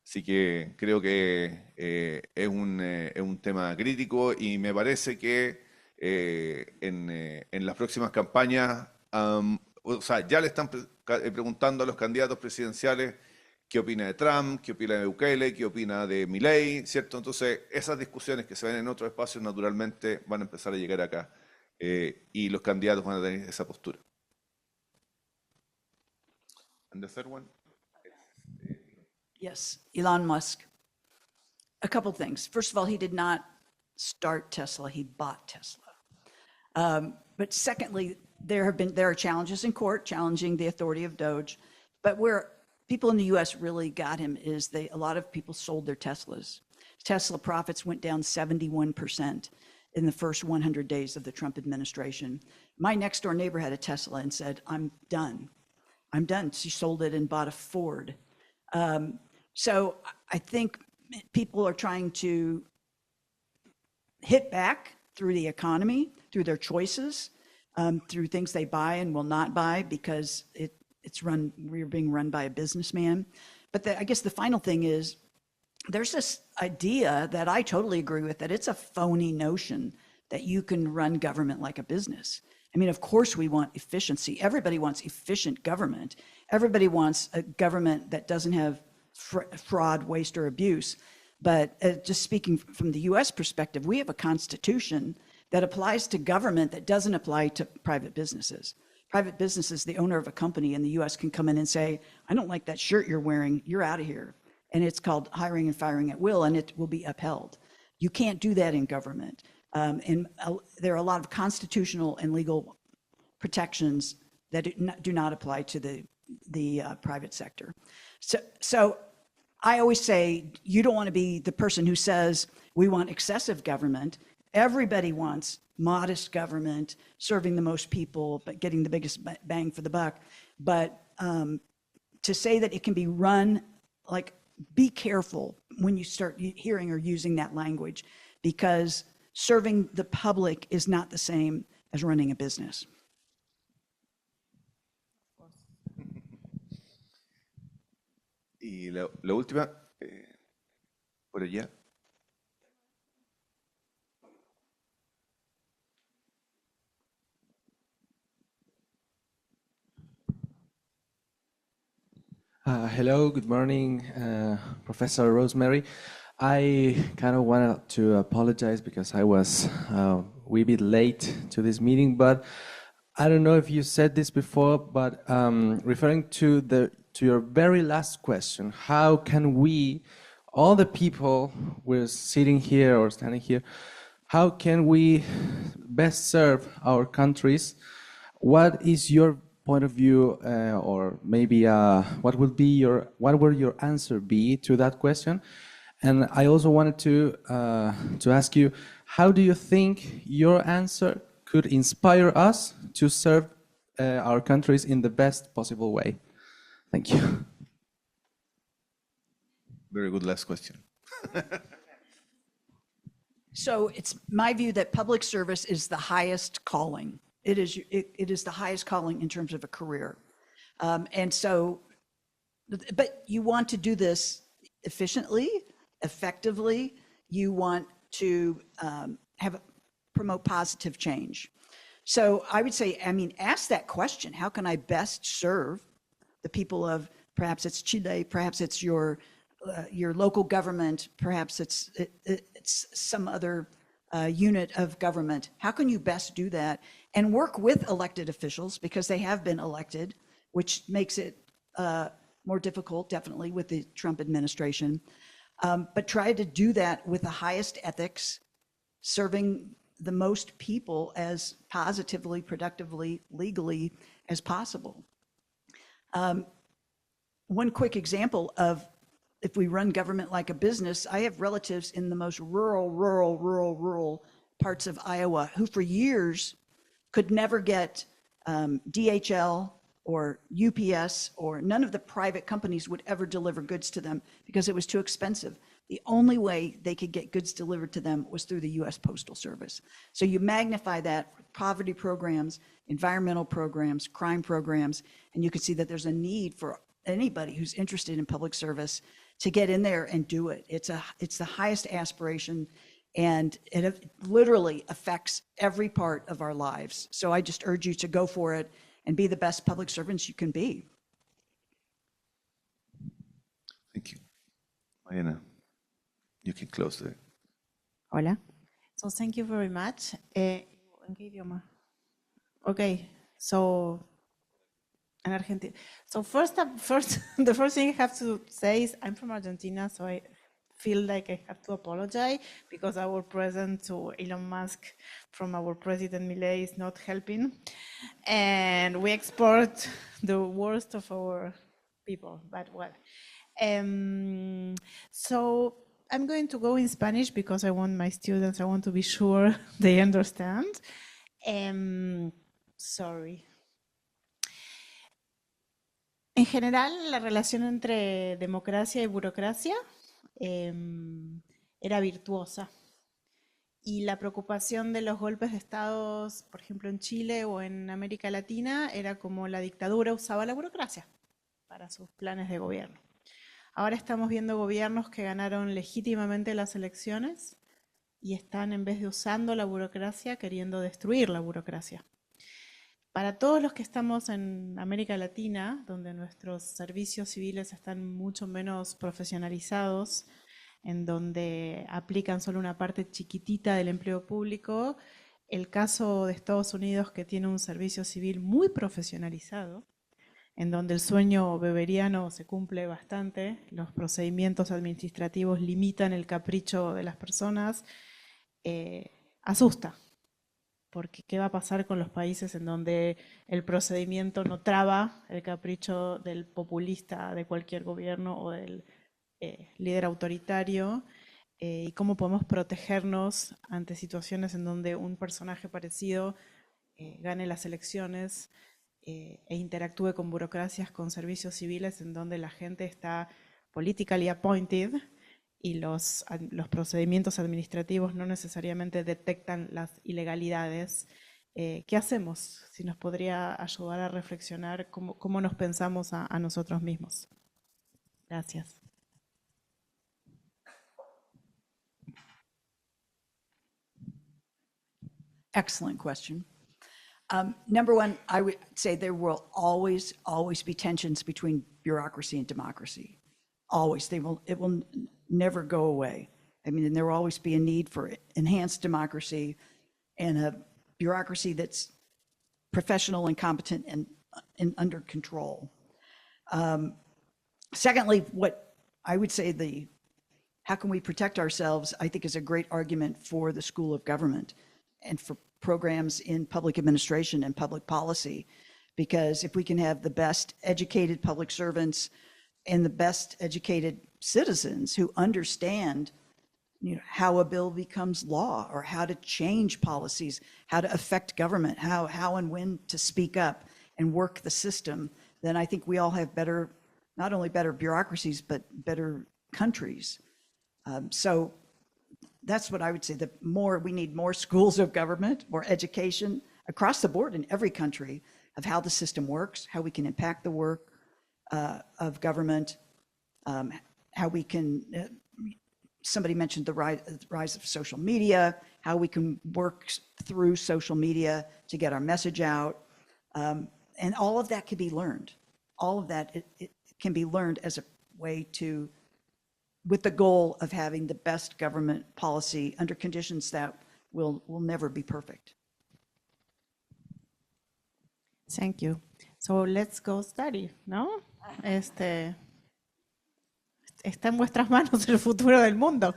Así que creo que es un tema crítico, y me parece que en las próximas campañas, o sea, ya le están preguntando a los candidatos presidenciales qué opina de Trump, qué opina de Bukele, qué opina de Milei, ¿cierto? Entonces, esas discusiones que se ven en otros espacios naturalmente van a empezar a llegar acá, y los candidatos van a tener esa postura. And the third one? Yes, Elon Musk. A couple things. First of all, he did not start Tesla, he bought Tesla. But secondly, there are challenges in court challenging the authority of Doge. But where people in the US really got him is a lot of people sold their Teslas. Tesla profits went down 71% in the first 100 days of the Trump administration. My next door neighbor had a Tesla and said, I'm done. She sold it and bought a Ford. So I think people are trying to hit back through the economy, through their choices, through things they buy and will not buy because we're being run by a businessman. But I guess the final thing is, there's this idea that I totally agree with, that it's a phony notion that you can run government like a business. I mean, of course we want efficiency. Everybody wants efficient government. Everybody wants a government that doesn't have fraud, waste, or abuse. But just speaking from the US perspective, we have a constitution that applies to government that doesn't apply to private businesses. Private businesses, the owner of a company in the US can come in and say, I don't like that shirt you're wearing, you're out of here. And it's called hiring and firing at will, and it will be upheld. You can't do that in government. There are a lot of constitutional and legal protections that do not apply to the private sector. So I always say, you don't want to be the person who says, we want excessive government. Everybody wants modest government, serving the most people, but getting the biggest bang for the buck. But to say that it can be run, like, be careful when you start hearing or using that language, because serving the public is not the same as running a business. Y la última, por allá. Hello, good morning, Professor Rosemary. I kind of wanted to apologize because I was a wee bit late to this meeting, but I don't know if you said this before, but referring to your very last question, how can we, all the people we're sitting here or standing here, how can we best serve our countries? What is your point of view, or maybe what will your answer be to that question? And I also wanted to ask you, how do you think your answer could inspire us to serve our countries in the best possible way? Thank you. Very good last question. So it's my view that public service is the highest calling. It is the highest calling in terms of a career. And so, but you want to do this efficiently, effectively. You want to promote positive change. So I would say, I mean, ask that question: how can I best serve the people of, perhaps it's Chile, perhaps it's your local government, perhaps it's some other unit of government. How can you best do that? And work with elected officials, because they have been elected, which makes it more difficult, definitely, with the Trump administration. But try to do that with the highest ethics, serving the most people as positively, productively, legally as possible. One quick example of, if we run government like a business, I have relatives in the most rural parts of Iowa who for years could never get DHL or UPS, or none of the private companies would ever deliver goods to them because it was too expensive. The only way they could get goods delivered to them was through the US Postal Service. So you magnify that with poverty programs, environmental programs, crime programs, and you can see that there's a need for anybody who's interested in public service to get in there and do it. It's the highest aspiration, and it literally affects every part of our lives. So I just urge you to go for it and be the best public servants you can be. Thank you. Mariana, you can close it. Hola. So thank you very much. ¿En qué idioma? Okay, so in Argentina. So first, the first thing I have to say is I'm from Argentina, so I feel like I have to apologize because our present to Elon Musk from our president Milei is not helping, and we export the worst of our people. But well, so I'm going to go in Spanish because I want my students, I want to be sure they understand. Sorry. En general, la relación entre democracia y burocracia era virtuosa. Y la preocupación de los golpes de estados, por ejemplo en Chile o en América Latina, era como la dictadura usaba la burocracia para sus planes de gobierno. Ahora estamos viendo gobiernos que ganaron legítimamente las elecciones y están, en vez de usando la burocracia, queriendo destruir la burocracia. Para todos los que estamos en América Latina, donde nuestros servicios civiles están mucho menos profesionalizados, en donde aplican solo una parte chiquitita del empleo público, el caso de Estados Unidos, que tiene un servicio civil muy profesionalizado, en donde el sueño weberiano se cumple bastante, los procedimientos administrativos limitan el capricho de las personas, asusta. Porque ¿qué va a pasar con los países en donde el procedimiento no traba el capricho del populista de cualquier gobierno o del líder autoritario? ¿Y cómo podemos protegernos ante situaciones en donde un personaje parecido gane las elecciones e interactúe con burocracias, con servicios civiles en donde la gente está politically appointed y los procedimientos administrativos no necesariamente detectan las ilegalidades? ¿Qué hacemos? Si nos podría ayudar a reflexionar cómo nos pensamos a nosotros mismos. Gracias. Excellent question. Number one, I would say there will always be tensions between bureaucracy and democracy. Always. It will never go away. I mean, and there will always be a need for enhanced democracy and a bureaucracy that's professional and competent and under control. Secondly, what I would say how can we protect ourselves, I think is a great argument for the School of Government and for programs in public administration and public policy. Because if we can have the best educated public servants and the best educated citizens who understand, how a bill becomes law or how to change policies, how to affect government, how and when to speak up and work the system, then I think we all have not only better bureaucracies, but better countries. So that's what I would say. We need more schools of government, more education across the board in every country of how the system works, how we can impact the work of government, how we can, somebody mentioned the rise of social media, how we can work through social media to get our message out. And all of that can be learned. All of that it can be learned as a way with the goal of having the best government policy under conditions that will never be perfect. Thank you. So let's go study, ¿no? Está en vuestras manos el futuro del mundo.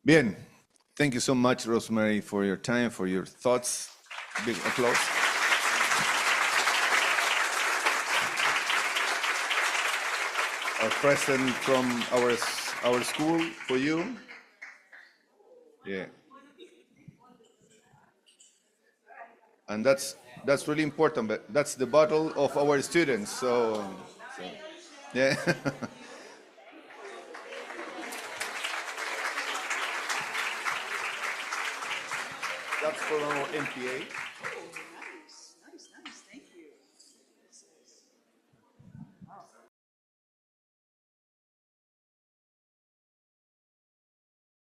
Bien. Thank you so much, Rosemary, for your time, for your thoughts. Big applause. A present from our school for you. Yeah. And that's really important, but that's the bottle of our students. So yeah. That's for our MPA.